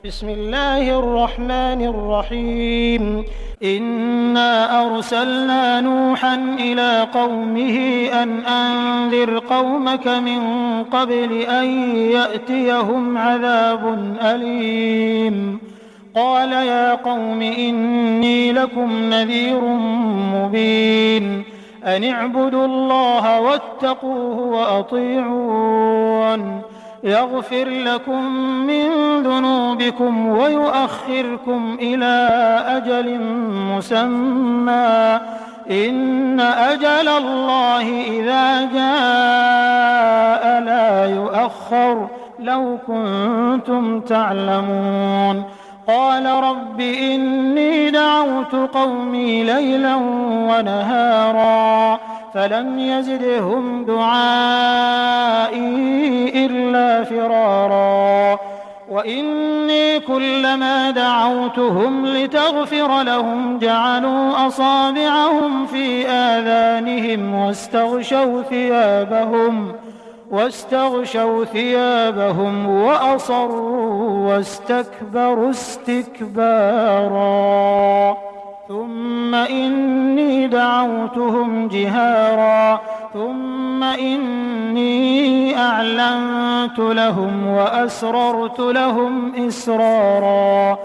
بسم الله الرحمن الرحيم إنا أرسلنا نوحا إلى قومه أن أنذر قومك من قبل أن يأتيهم عذاب أليم قال يا قوم إني لكم نذير مبين أن اعبدوا الله واتقوه وأطيعون يغفر لكم من ذنوبكم ويؤخركم إلى أجل مسمى إن أجل الله إذا جاء لا يؤخر لو كنتم تعلمون قال رب إني دعوت قومي ليلا ونهارا فلم يزدهم دعائي إلا فرارا وإني كلما دعوتهم لتغفر لهم جعلوا أصابعهم في آذانهم واستغشوا ثيابهم وأصروا واستكبروا استكبارا ثم إني دعوتهم جهارا ثم إني أعلنت لهم وأسررت لهم إسرارا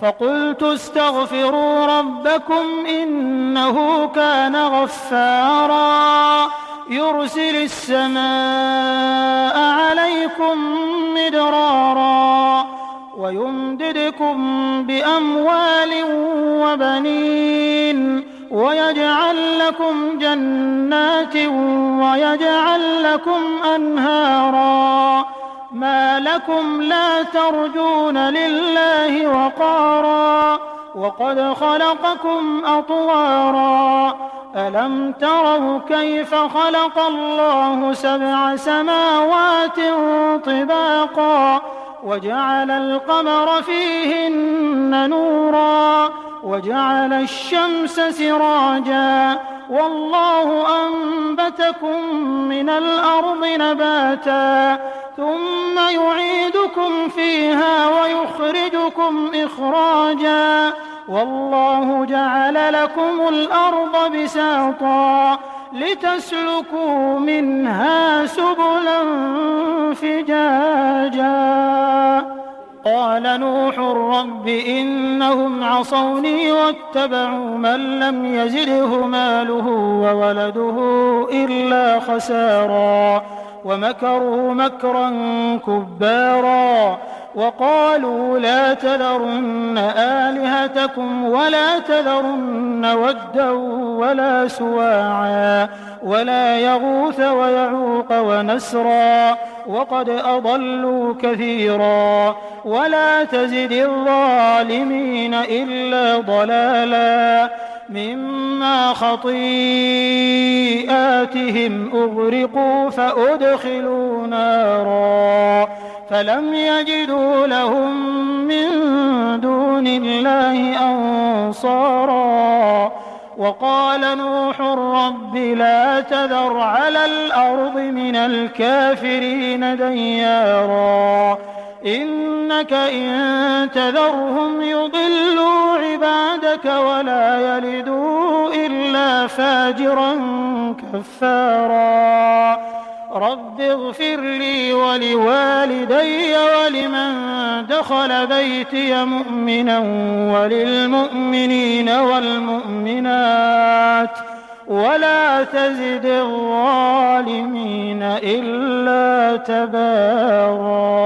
فقلت استغفروا ربكم إنه كان غفارا يرسل السماء عليكم مدرارا ويمددكم بأموال وبنين ويجعل لكم جنات ويجعل لكم أنهارا ما لكم لا ترجون لله وقارا وقد خلقكم أطوارا ألم تروا كيف خلق الله 7 سماوات طباقا وجعل القمر فيهن نورا وجعل الشمس سراجا والله أنبتكم من الأرض نباتا ثم يعيدكم فيها ويخرجكم إخراجا والله جعل لكم الأرض بساطا لتسلكوا منها سبلا فجاجا قال نوح رب إنهم عصوني واتبعوا من لم يزده ماله وولده إلا خسارا ومكروا مكرا كبارا وقالوا لا تذرن آلهتكم ولا تذرن ودا ولا سواعا ولا يغوث ويعوق ونسرا وقد أضلوا كثيرا ولا تزد الظالمين إلا ضلالا مما خطيئاتهم أغرقوا فأدخلوا نارا فلم يجدوا لهم من دون الله أنصارا وقال نوح رب لا تذر على الأرض من الكافرين ديارا إنك إن تذرهم يضلوا عبادك ولا يلدوا إلا فاجرا كفارا رب اغفر لي ولوالدي ولمن دخل بيتي مؤمنا وللمؤمنين والمؤمنات ولا تزد الظالمين إلا تبارا.